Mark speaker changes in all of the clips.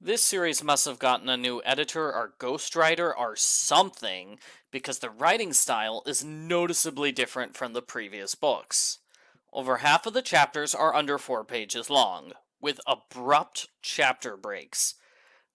Speaker 1: This series must have gotten a new editor or ghostwriter or something, because the writing style is noticeably different from the previous books. Over half of the chapters are under 4 pages long, with abrupt chapter breaks.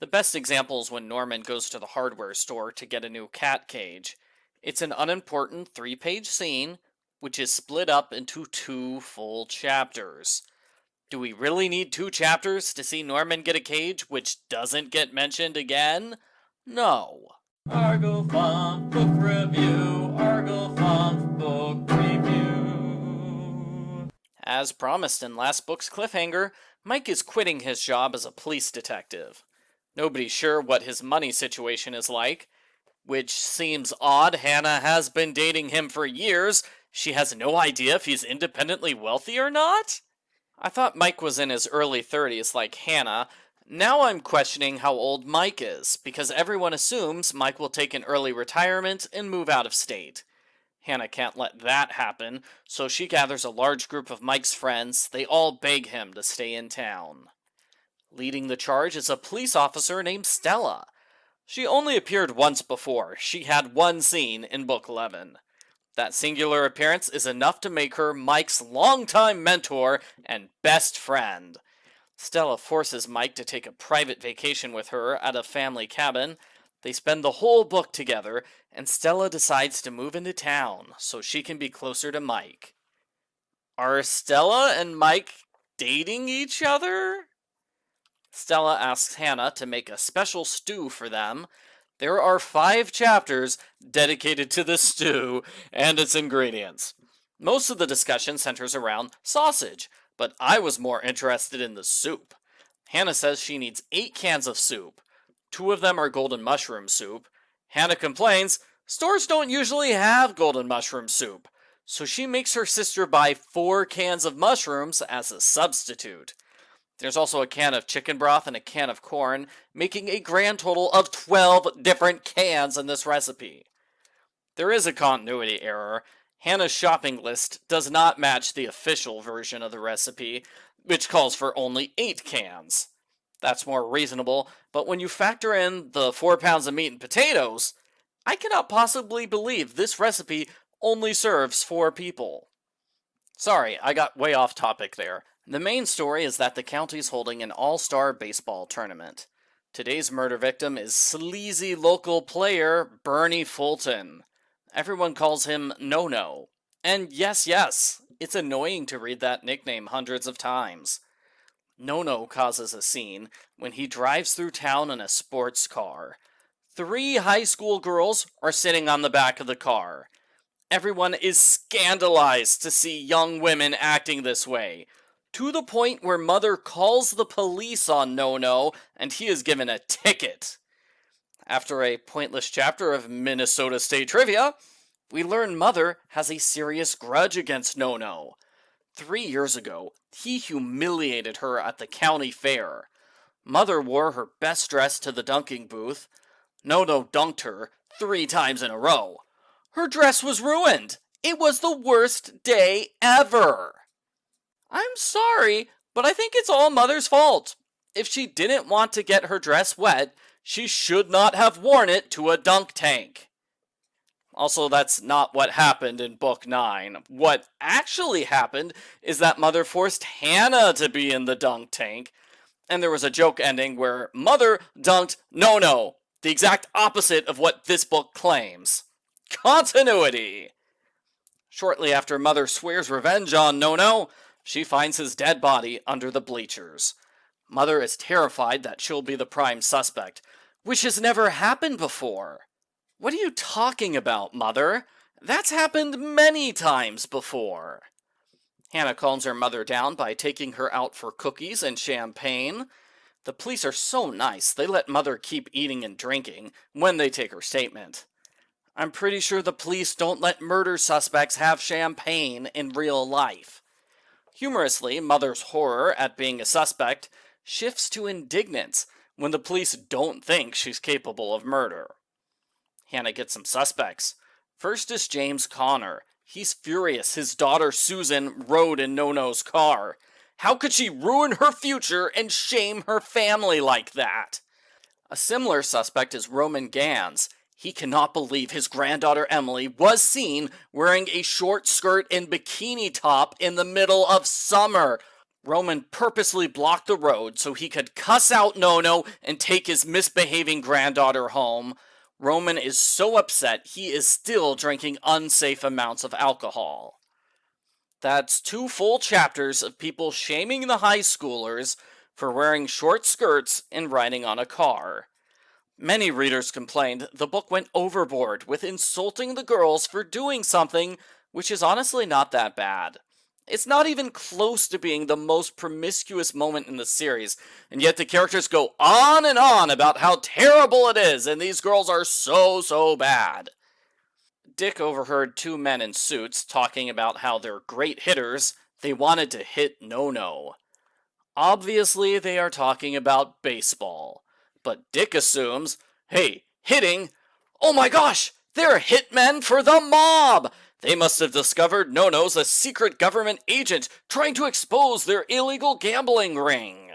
Speaker 1: The best example is when Norman goes to the hardware store to get a new cat cage. It's an unimportant 3 page scene, which is split up into 2 full chapters. Do we really need 2 chapters to see Norman get a cage which doesn't get mentioned again? No.
Speaker 2: Argo Font Book Review, Argo Font Book Review.
Speaker 1: As promised in last book's cliffhanger, Mike is quitting his job as a police detective. Nobody's sure what his money situation is like, which seems odd. Hannah has been dating him for years. She has no idea if he's independently wealthy or not? I thought Mike was in his early 30s like Hannah. Now I'm questioning how old Mike is, because everyone assumes Mike will take an early retirement and move out of state. Hannah can't let that happen, so she gathers a large group of Mike's friends. They all beg him to stay in town. Leading the charge is a police officer named Stella. She only appeared once before. She had one scene in Book 11. That singular appearance is enough to make her Mike's longtime mentor and best friend. Stella forces Mike to take a private vacation with her at a family cabin. They spend the whole book together, and Stella decides to move into town so she can be closer to Mike. Are Stella and Mike dating each other? Stella asks Hannah to make a special stew for them. There are 5 chapters dedicated to the stew and its ingredients. Most of the discussion centers around sausage, but I was more interested in the soup. Hannah says she needs 8 cans of soup. 2 of them are golden mushroom soup. Hannah complains stores don't usually have golden mushroom soup, so she makes her sister buy 4 cans of mushrooms as a substitute. There's also a can of chicken broth and a can of corn, making a grand total of 12 different cans in this recipe. There is a continuity error. Hannah's shopping list does not match the official version of the recipe, which calls for only 8 cans. That's more reasonable, but when you factor in the 4 pounds of meat and potatoes, I cannot possibly believe this recipe only serves 4 people. Sorry, I got way off topic there. The main story is that the county's holding an all-star baseball tournament. Today's murder victim is sleazy local player Bernie Fulton. Everyone calls him No-No. And yes, it's annoying to read that nickname hundreds of times. No-No causes a scene when he drives through town in a sports car. 3 high school girls are sitting on the back of the car. Everyone is scandalized to see young women acting this way, to the point where Mother calls the police on No-No and he is given a ticket. After a pointless chapter of Minnesota State trivia, we learn Mother has a serious grudge against No-No. 3 years ago, he humiliated her at the county fair. Mother wore her best dress to the dunking booth. No-No dunked her 3 times in a row. Her dress was ruined. It was the worst day ever. I'm sorry, but I think it's all Mother's fault. If she didn't want to get her dress wet, she should not have worn it to a dunk tank. Also, that's not what happened in Book 9. What actually happened is that Mother forced Hannah to be in the dunk tank, and there was a joke ending where Mother dunked No-No, the exact opposite of what this book claims. Continuity! Shortly after Mother swears revenge on No-No, she finds his dead body under the bleachers. Mother is terrified that she'll be the prime suspect, which has never happened before. What are you talking about, Mother? That's happened many times before. Hannah calms her mother down by taking her out for cookies and champagne. The police are so nice, they let Mother keep eating and drinking when they take her statement. I'm pretty sure the police don't let murder suspects have champagne in real life. Humorously, Mother's horror at being a suspect shifts to indignance when the police don't think she's capable of murder. Hannah gets some suspects. First is James Connor. He's furious his daughter Susan rode in No-No's car. How could she ruin her future and shame her family like that? A similar suspect is Roman Gans. He cannot believe his granddaughter Emily was seen wearing a short skirt and bikini top in the middle of summer. Roman purposely blocked the road so he could cuss out Nono and take his misbehaving granddaughter home. Roman is so upset he is still drinking unsafe amounts of alcohol. That's 2 full chapters of people shaming the high schoolers for wearing short skirts and riding on a car. Many readers complained the book went overboard with insulting the girls for doing something which is honestly not that bad. It's not even close to being the most promiscuous moment in the series, and yet the characters go on and on about how terrible it is and these girls are so bad. Dick overheard 2 men in suits talking about how they're great hitters. They wanted to hit No-No. Obviously, they are talking about baseball. But Dick assumes, hey, hitting? Oh my gosh, they're hitmen for the mob! They must have discovered No-No's a secret government agent trying to expose their illegal gambling ring.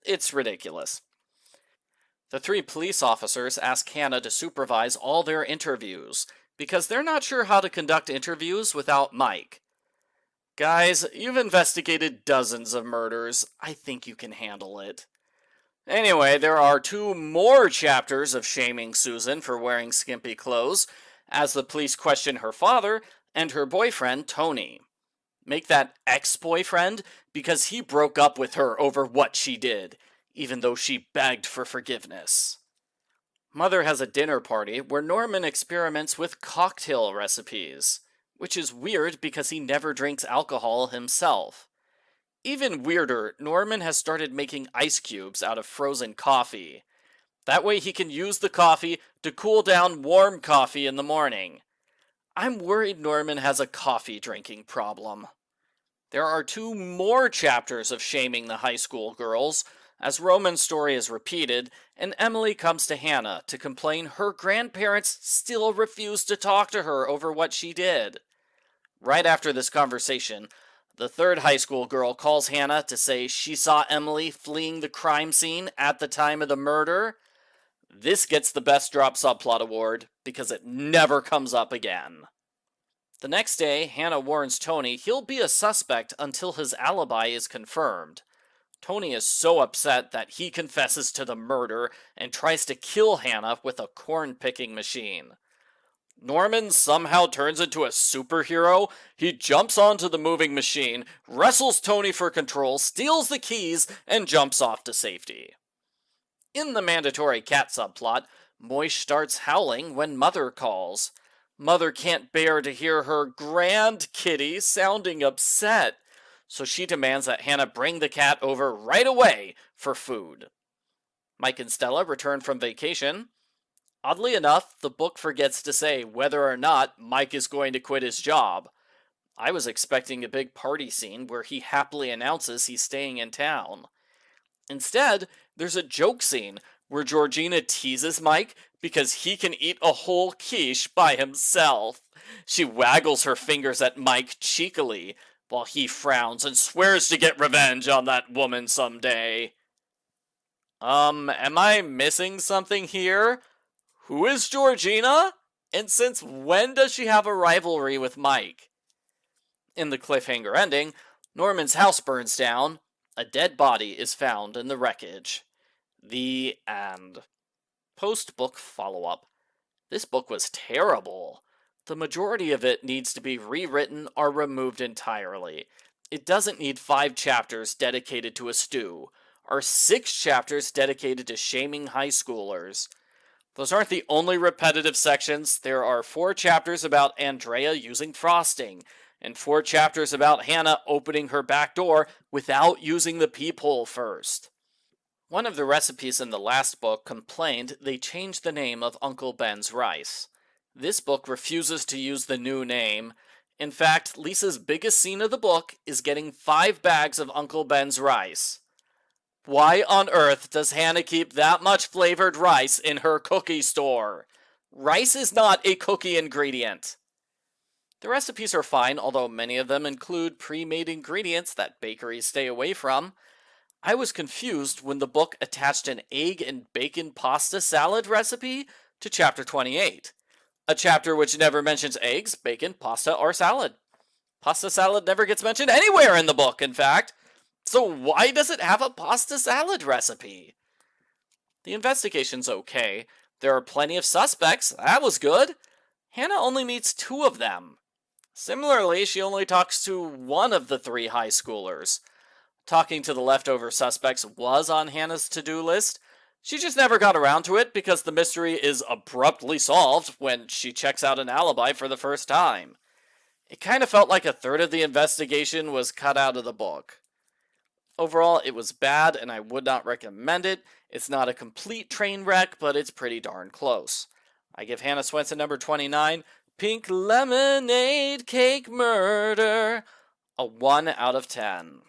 Speaker 1: It's ridiculous. The 3 police officers ask Hannah to supervise all their interviews, because they're not sure how to conduct interviews without Mike. Guys, you've investigated dozens of murders. I think you can handle it. Anyway, there are 2 more chapters of shaming Susan for wearing skimpy clothes, as the police question her father and her boyfriend, Tony. Make that ex-boyfriend because he broke up with her over what she did, even though she begged for forgiveness. Mother has a dinner party where Norman experiments with cocktail recipes, which is weird because he never drinks alcohol himself. Even weirder, Norman has started making ice cubes out of frozen coffee. That way he can use the coffee to cool down warm coffee in the morning. I'm worried Norman has a coffee drinking problem. There are 2 more chapters of shaming the high school girls, as Roman's story is repeated, and Emily comes to Hannah to complain her grandparents still refuse to talk to her over what she did. Right after this conversation, the 3rd high school girl calls Hannah to say she saw Emily fleeing the crime scene at the time of the murder. This gets the Best Drop Subplot Award because it never comes up again. The next day, Hannah warns Tony he'll be a suspect until his alibi is confirmed. Tony is so upset that he confesses to the murder and tries to kill Hannah with a corn-picking machine. Norman somehow turns into a superhero. He jumps onto the moving machine, wrestles Tony for control, steals the keys, and jumps off to safety. In the mandatory cat subplot, Moish starts howling when Mother calls. Mother can't bear to hear her grand kitty sounding upset, so she demands that Hannah bring the cat over right away for food. Mike and Stella return from vacation. Oddly enough, the book forgets to say whether or not Mike is going to quit his job. I was expecting a big party scene where he happily announces he's staying in town. Instead, there's a joke scene where Georgina teases Mike because he can eat a whole quiche by himself. She waggles her fingers at Mike cheekily, while he frowns and swears to get revenge on that woman someday. Am I missing something here? Who is Georgina? And since when does she have a rivalry with Mike? In the cliffhanger ending, Norman's house burns down. A dead body is found in the wreckage. The end. Post-book follow-up. This book was terrible. The majority of it needs to be rewritten or removed entirely. It doesn't need 5 chapters dedicated to a stew, or 6 chapters dedicated to shaming high schoolers. Those aren't the only repetitive sections. There are 4 chapters about Andrea using frosting, and 4 chapters about Hannah opening her back door without using the peephole first. One of the recipes in the last book complained they changed the name of Uncle Ben's rice. This book refuses to use the new name. In fact, Lisa's biggest scene of the book is getting 5 bags of Uncle Ben's rice. Why on earth does Hannah keep that much flavored rice in her cookie store? Rice is not a cookie ingredient. The recipes are fine, although many of them include pre-made ingredients that bakeries stay away from. I was confused when the book attached an egg and bacon pasta salad recipe to chapter 28, a chapter which never mentions eggs, bacon, pasta, or salad. Pasta salad never gets mentioned anywhere in the book, in fact. So why does it have a pasta salad recipe? The investigation's okay. There are plenty of suspects. That was good. Hannah only meets 2 of them. Similarly, she only talks to 1 of the 3 high schoolers. Talking to the leftover suspects was on Hannah's to-do list. She just never got around to it because the mystery is abruptly solved when she checks out an alibi for the first time. It kind of felt like a third of the investigation was cut out of the book. Overall, it was bad and I would not recommend it. It's not a complete train wreck, but it's pretty darn close. I give Hannah Swensen number 29, Pink Lemonade Cake Murder, a 1 out of 10.